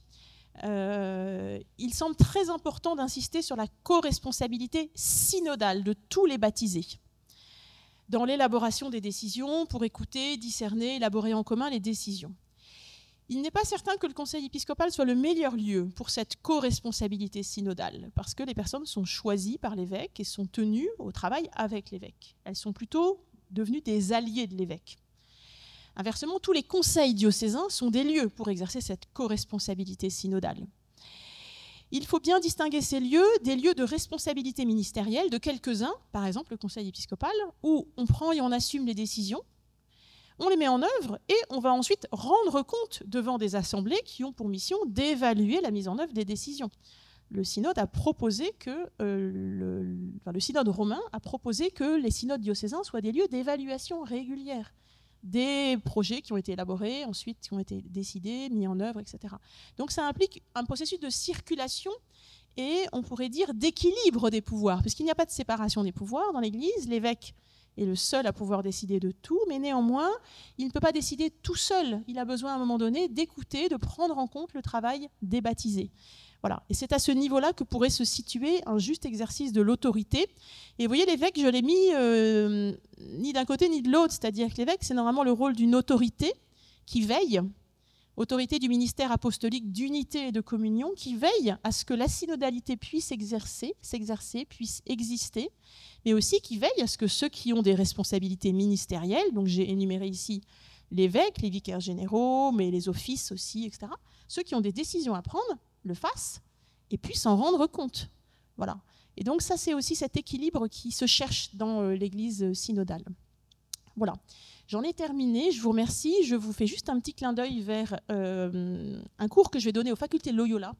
Il semble très important d'insister sur la co-responsabilité synodale de tous les baptisés dans l'élaboration des décisions pour écouter, discerner, élaborer en commun les décisions. Il n'est pas certain que le conseil épiscopal soit le meilleur lieu pour cette co-responsabilité synodale, parce que les personnes sont choisies par l'évêque et sont tenues au travail avec l'évêque. Elles sont plutôt devenues des alliés de l'évêque. Inversement, tous les conseils diocésains sont des lieux pour exercer cette co-responsabilité synodale. Il faut bien distinguer ces lieux des lieux de responsabilité ministérielle de quelques-uns, par exemple le conseil épiscopal, où on prend et on assume les décisions, on les met en œuvre et on va ensuite rendre compte devant des assemblées qui ont pour mission d'évaluer la mise en œuvre des décisions. Le synode a proposé que le synode romain a proposé que les synodes diocésains soient des lieux d'évaluation régulière des projets qui ont été élaborés, ensuite qui ont été décidés, mis en œuvre, etc. Donc ça implique un processus de circulation et on pourrait dire d'équilibre des pouvoirs, parce qu'il n'y a pas de séparation des pouvoirs dans l'Église. L'évêque est le seul à pouvoir décider de tout, mais néanmoins, il ne peut pas décider tout seul. Il a besoin à un moment donné d'écouter, de prendre en compte le travail des baptisés. Voilà. Et c'est à ce niveau-là que pourrait se situer un juste exercice de l'autorité. Et vous voyez, l'évêque, je l'ai mis ni d'un côté ni de l'autre, c'est-à-dire que l'évêque, c'est normalement le rôle d'une autorité qui veille, autorité du ministère apostolique d'unité et de communion, qui veille à ce que la synodalité puisse s'exercer, puisse exister, mais aussi qui veille à ce que ceux qui ont des responsabilités ministérielles, donc j'ai énuméré ici l'évêque, les vicaires généraux, mais les offices aussi, etc., ceux qui ont des décisions à prendre, le fassent et puissent en rendre compte. Voilà. Et donc ça, c'est aussi cet équilibre qui se cherche dans l'Église synodale. Voilà. J'en ai terminé, je vous remercie. Je vous fais juste un petit clin d'œil vers un cours que je vais donner aux facultés Loyola.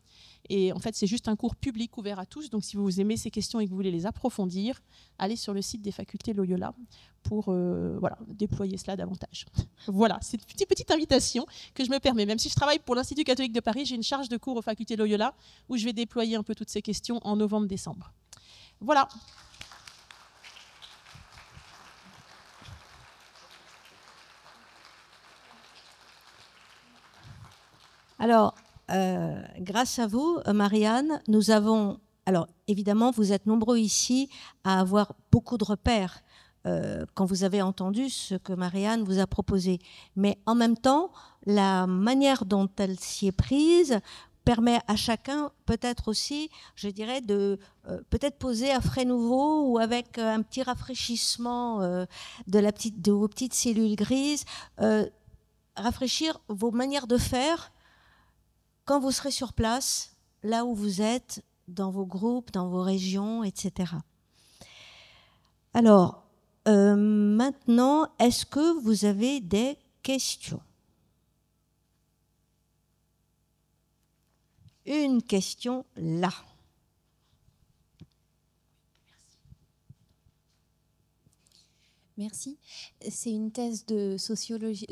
Et en fait, c'est juste un cours public ouvert à tous. Donc si vous aimez ces questions et que vous voulez les approfondir, allez sur le site des facultés Loyola pour voilà, déployer cela davantage. Voilà, c'est une petite invitation que je me permets. Même si je travaille pour l'Institut catholique de Paris, j'ai une charge de cours aux facultés Loyola où je vais déployer un peu toutes ces questions en novembre-décembre. Voilà. Alors, grâce à vous, Marianne, nous avons... Alors, évidemment, vous êtes nombreux ici à avoir beaucoup de repères quand vous avez entendu ce que Marianne vous a proposé. Mais en même temps, la manière dont elle s'y est prise permet à chacun peut-être aussi, je dirais, de peut-être poser à frais nouveau ou avec un petit rafraîchissement de vos petites cellules grises, rafraîchir vos manières de faire quand vous serez sur place, là où vous êtes, dans vos groupes, dans vos régions, etc. Alors, maintenant, est-ce que vous avez des questions ? Une question là. Merci. C'est une thèse de sociologie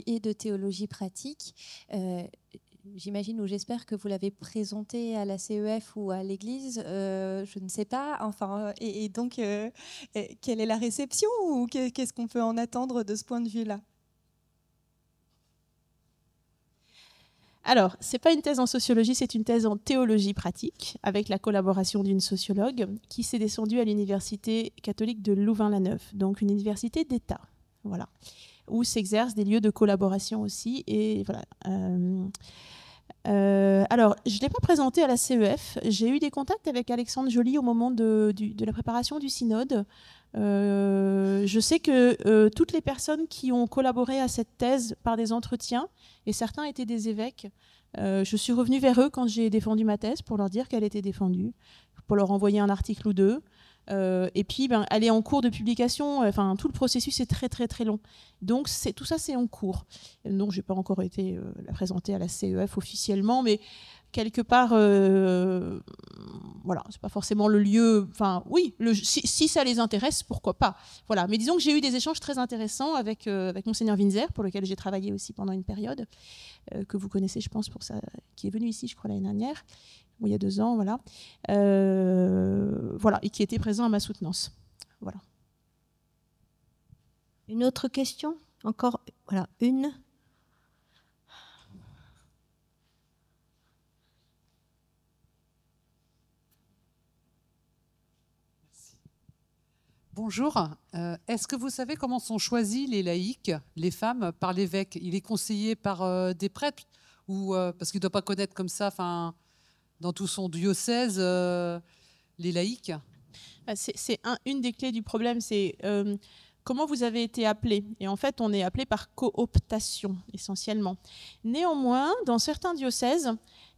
et de théologie pratique. j'imagine ou j'espère que vous l'avez présenté à la CEF ou à l'Église, je ne sais pas. Enfin, et donc, quelle est la réception ou qu'est-ce qu'on peut en attendre de ce point de vue-là? Alors, ce n'est pas une thèse en sociologie, c'est une thèse en théologie pratique, avec la collaboration d'une sociologue qui s'est descendue à l'Université catholique de Louvain-la-Neuve, donc une université d'État, voilà, où s'exercent des lieux de collaboration aussi. Et voilà. Alors, je ne l'ai pas présenté à la CEF. J'ai eu des contacts avec Alexandre Joly au moment de la préparation du synode. Je sais que toutes les personnes qui ont collaboré à cette thèse par des entretiens, et certains étaient des évêques, je suis revenue vers eux quand j'ai défendu ma thèse pour leur dire qu'elle était défendue, pour leur envoyer un article ou deux. Et puis, elle est en cours de publication. Enfin, tout le processus est très, très, très long. Donc, tout ça, c'est en cours. Donc, je n'ai pas encore été la présenter à la CEF officiellement, mais quelque part, voilà, c'est pas forcément le lieu. Enfin, oui, si ça les intéresse, pourquoi pas. Voilà. Mais disons que j'ai eu des échanges très intéressants avec Monseigneur Winzer, pour lequel j'ai travaillé aussi pendant une période, que vous connaissez, je pense, pour ça, qui est venu ici, je crois, l'année dernière. Il y a 2 ans, voilà. Voilà, et qui était présent à ma soutenance. Voilà. Une autre question? Encore, voilà, une. Bonjour. Est-ce que vous savez comment sont choisis les laïcs, les femmes, par l'évêque? Il est conseillé par des prêtres ou parce qu'il ne doit pas connaître comme ça, enfin, dans tout son diocèse, les laïcs? C'est une des clés du problème, c'est comment vous avez été appelé. Et en fait, on est appelé par cooptation, essentiellement. Néanmoins, dans certains diocèses,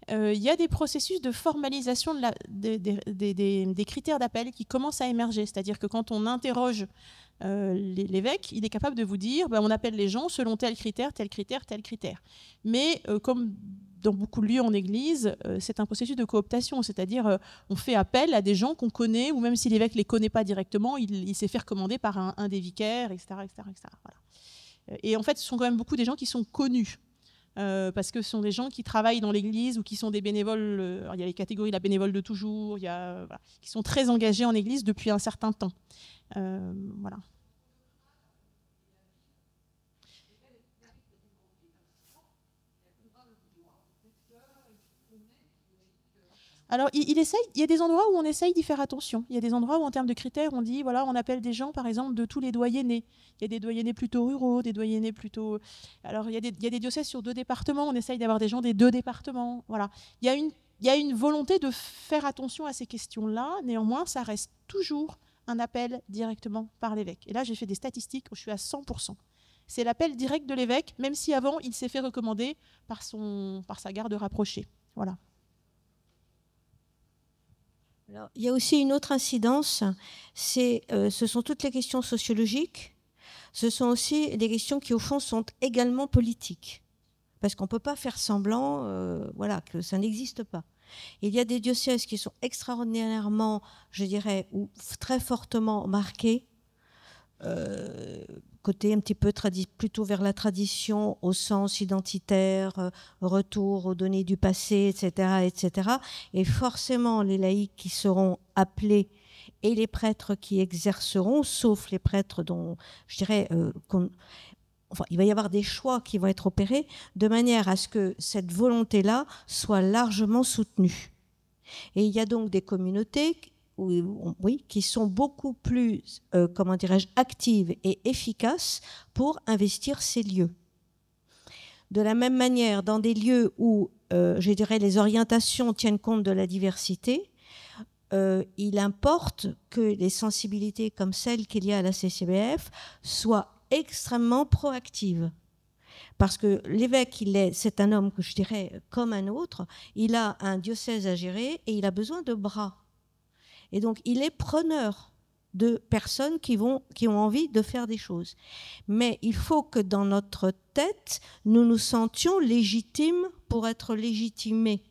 il y a des processus de formalisation des critères d'appel qui commencent à émerger. C'est-à-dire que quand on interroge l'évêque, il est capable de vous dire on appelle les gens selon tel critère, tel critère, tel critère. Mais comme dans beaucoup de lieux en église, c'est un processus de cooptation, c'est-à-dire on fait appel à des gens qu'on connaît, ou même si l'évêque ne les connaît pas directement, il s'est fait recommander par un des vicaires, etc. Voilà. Et en fait, ce sont quand même beaucoup des gens qui sont connus, parce que ce sont des gens qui travaillent dans l'église ou qui sont des bénévoles. Il y a les catégories, la bénévole de toujours, voilà, qui sont très engagés en église depuis un certain temps. Voilà. Alors, il y a des endroits où on essaye d'y faire attention. Il y a des endroits où, en termes de critères, on dit, voilà, on appelle des gens, par exemple, de tous les doyennés. Il y a des doyennés plutôt ruraux, des doyennés plutôt... Alors, il y a des diocèses sur 2 départements, on essaye d'avoir des gens des 2 départements. Voilà. Il y a une volonté de faire attention à ces questions-là. Néanmoins, ça reste toujours un appel directement par l'évêque. Et là, j'ai fait des statistiques où je suis à 100%. C'est l'appel direct de l'évêque, même si avant, il s'est fait recommander par sa garde rapprochée. Voilà. Alors, il y a aussi une autre incidence, ce sont toutes les questions sociologiques, ce sont aussi des questions qui, au fond, sont également politiques. Parce qu'on ne peut pas faire semblant voilà, que ça n'existe pas. Il y a des diocèses qui sont extraordinairement, je dirais, ou très fortement marqués, côté un petit peu plutôt vers la tradition au sens identitaire, retour aux données du passé, etc., etc. Et forcément, les laïcs qui seront appelés et les prêtres qui exerceront, sauf les prêtres dont, je dirais, enfin, il va y avoir des choix qui vont être opérés de manière à ce que cette volonté-là soit largement soutenue. Et il y a donc des communautés oui, qui sont beaucoup plus, comment dirais-je, actives et efficaces pour investir ces lieux. De la même manière, dans des lieux où, je dirais, les orientations tiennent compte de la diversité, il importe que les sensibilités comme celles qu'il y a à la CCBF soient extrêmement proactives. Parce que l'évêque, c'est un homme que je dirais comme un autre, il a un diocèse à gérer et il a besoin de bras. Et donc, il est preneur de personnes qui ont envie de faire des choses. Mais il faut que dans notre tête, nous nous sentions légitimes pour être légitimés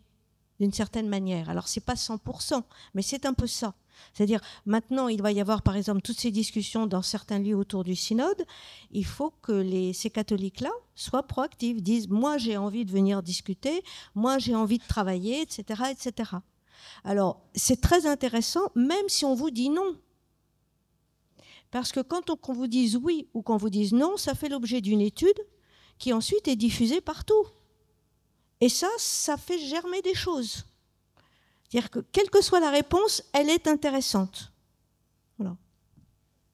d'une certaine manière. Alors, ce n'est pas 100%, mais c'est un peu ça. C'est-à-dire, maintenant, il va y avoir, par exemple, toutes ces discussions dans certains lieux autour du synode. Il faut que ces catholiques-là soient proactifs, disent « moi, j'ai envie de venir discuter, moi, j'ai envie de travailler, etc. etc. » Alors, c'est très intéressant, même si on vous dit non. Parce que quand on vous dise oui ou qu'on vous dise non, ça fait l'objet d'une étude qui ensuite est diffusée partout. Et ça fait germer des choses. C'est-à-dire que, quelle que soit la réponse, elle est intéressante. Voilà.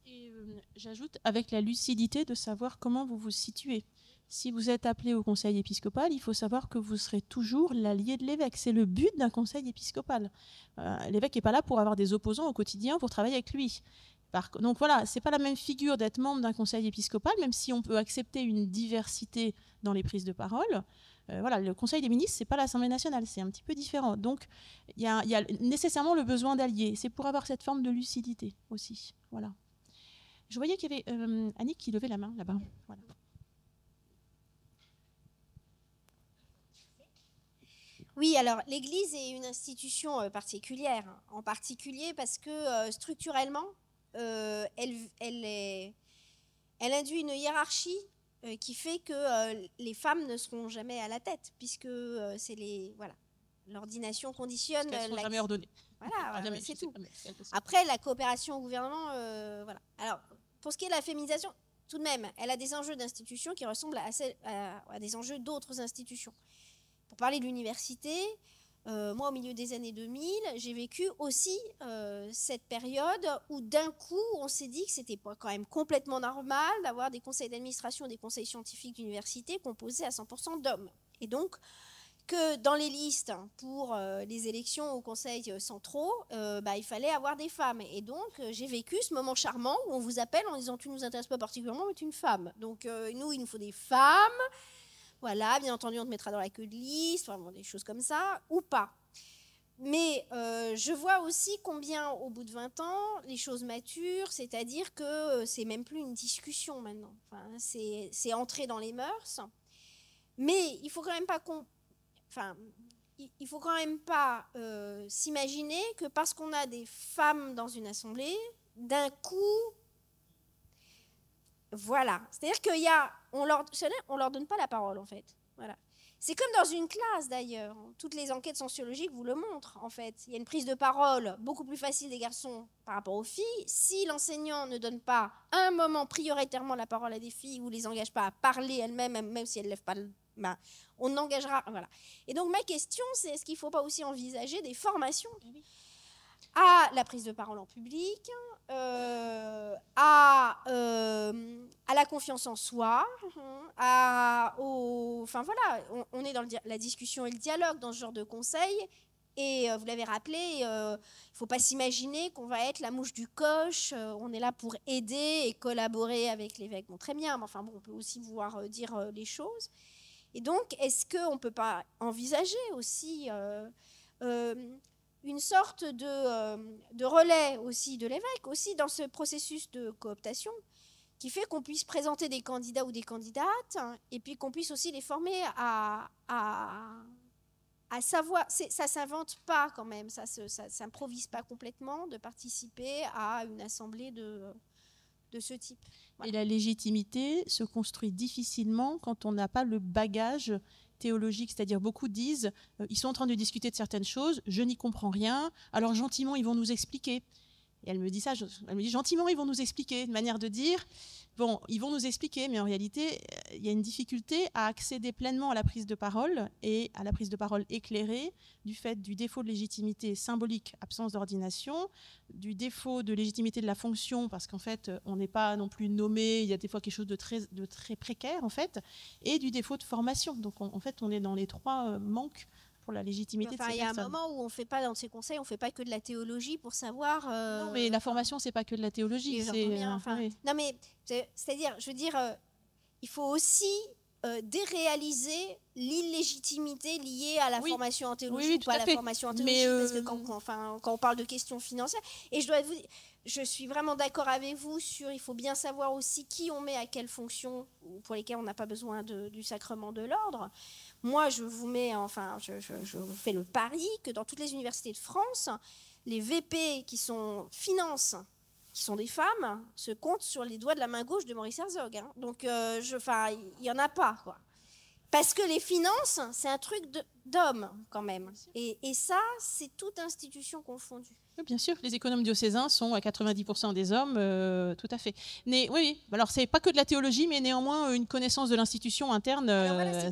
Et j'ajoute, avec la lucidité de savoir comment vous vous situez. Si vous êtes appelé au conseil épiscopal, il faut savoir que vous serez toujours l'allié de l'évêque. C'est le but d'un conseil épiscopal. L'évêque n'est pas là pour avoir des opposants au quotidien, pour travailler avec lui. Donc voilà, c'est pas la même figure d'être membre d'un conseil épiscopal, même si on peut accepter une diversité dans les prises de parole. Voilà, le Conseil des ministres, c'est pas l'Assemblée nationale, c'est un petit peu différent. Donc, il y a nécessairement le besoin d'alliés. C'est pour avoir cette forme de lucidité aussi. Voilà. Je voyais qu'il y avait Annick qui levait la main là-bas. Voilà. Oui, alors l'Église est une institution particulière, en particulier parce que structurellement, elle induit une hiérarchie qui fait que les femmes ne seront jamais à la tête, puisque c'est l'ordination conditionne. Parce qu'elles ne sont jamais ordonnées. Voilà, c'est tout. Après, la coopération au gouvernement, voilà. Alors, pour ce qui est de la féminisation, tout de même, elle a des enjeux d'institution qui ressemblent à des enjeux d'autres institutions. Pour parler de l'université, moi, au milieu des années 2000, j'ai vécu aussi cette période où d'un coup, on s'est dit que c'était quand même complètement normal d'avoir des conseils d'administration, des conseils scientifiques d'université composés à 100% d'hommes. Et donc, que dans les listes pour les élections aux conseils centraux, il fallait avoir des femmes. Et donc, j'ai vécu ce moment charmant où on vous appelle en disant « tu ne nous intéresses pas particulièrement, mais tu es une femme ». Donc, nous, il nous faut des femmes. Voilà, bien entendu, on te mettra dans la queue de liste, enfin, bon, des choses comme ça, ou pas. Mais je vois aussi combien, au bout de 20 ans, les choses maturent, c'est-à-dire que c'est même plus une discussion maintenant. Enfin, c'est entré dans les mœurs. Mais il faut quand même pas il faut quand même pas s'imaginer que parce qu'on a des femmes dans une assemblée, d'un coup... Voilà, c'est-à-dire qu'on leur donne pas la parole en fait. Voilà. C'est comme dans une classe d'ailleurs. Toutes les enquêtes sociologiques vous le montrent en fait. Il y a une prise de parole beaucoup plus facile des garçons par rapport aux filles. Si l'enseignant ne donne pas un moment prioritairement la parole à des filles ou les engage pas à parler elles-mêmes, même si elles ne lèvent pas on n'engagera. Voilà. Et donc ma question, c'est est-ce qu'il ne faut pas aussi envisager des formations à la prise de parole en public, à la confiance en soi, enfin voilà, on est dans la discussion et le dialogue dans ce genre de conseil. Et vous l'avez rappelé, il ne faut pas s'imaginer qu'on va être la mouche du coche. On est là pour aider et collaborer avec l'évêque. Bon, très bien, mais enfin bon, on peut aussi pouvoir dire les choses. Et donc, est-ce qu'on ne peut pas envisager aussi une sorte de relais aussi de l'évêque, aussi dans ce processus de cooptation, qui fait qu'on puisse présenter des candidats ou des candidates, et puis qu'on puisse aussi les former à savoir, ça ne s'invente pas quand même, ça s'improvise pas complètement de participer à une assemblée de ce type. Voilà. Et la légitimité se construit difficilement quand on n'a pas le bagage théologique, c'est-à-dire beaucoup disent ils sont en train de discuter de certaines choses, je n'y comprends rien, alors gentiment ils vont nous expliquer. Et elle me dit ça, elle me dit gentiment ils vont nous expliquer, une manière de dire bon, ils vont nous expliquer, mais en réalité il y a une difficulté à accéder pleinement à la prise de parole et à la prise de parole éclairée du fait du défaut de légitimité symbolique, absence d'ordination, du défaut de légitimité de la fonction, parce qu'en fait on n'est pas non plus nommé, il y a des fois quelque chose de très précaire en fait, et du défaut de formation. Donc en fait on est dans les trois manques pour la légitimité de ces personnes. Il y a un moment où on ne fait pas dans ces conseils, on ne fait pas que de la théologie pour savoir... Non, mais la formation, ce n'est pas que de la théologie. Non, mais c'est-à-dire, je veux dire, il faut aussi déréaliser l'illégitimité liée à la formation en théologie ou pas à la formation en théologie, parce que quand on parle de questions financières, et je dois vous dire, je suis vraiment d'accord avec vous sur il faut bien savoir aussi qui on met à quelle fonction pour lesquelles on n'a pas besoin du sacrement de l'ordre. Moi, je vous mets, je vous fais le pari que dans toutes les universités de France, les VP qui financent, qui sont des femmes, se comptent sur les doigts de la main gauche de Maurice Herzog. Hein. Donc, il n'y en a pas, quoi. Parce que les finances, c'est un truc d'hommes, quand même. Et ça, c'est toute institution confondue. Oui, bien sûr, les économes diocésains sont à 90% des hommes, tout à fait. Mais oui, alors c'est pas que de la théologie, mais néanmoins une connaissance de l'institution interne,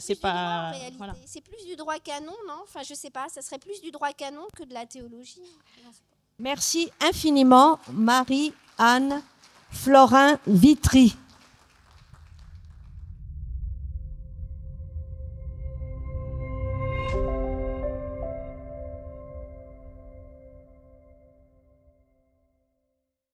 c'est pas. Voilà. C'est plus du droit canon, non? Enfin, je sais pas, ça serait plus du droit canon que de la théologie. Merci infiniment, Marie-Anne Florin-Vitry.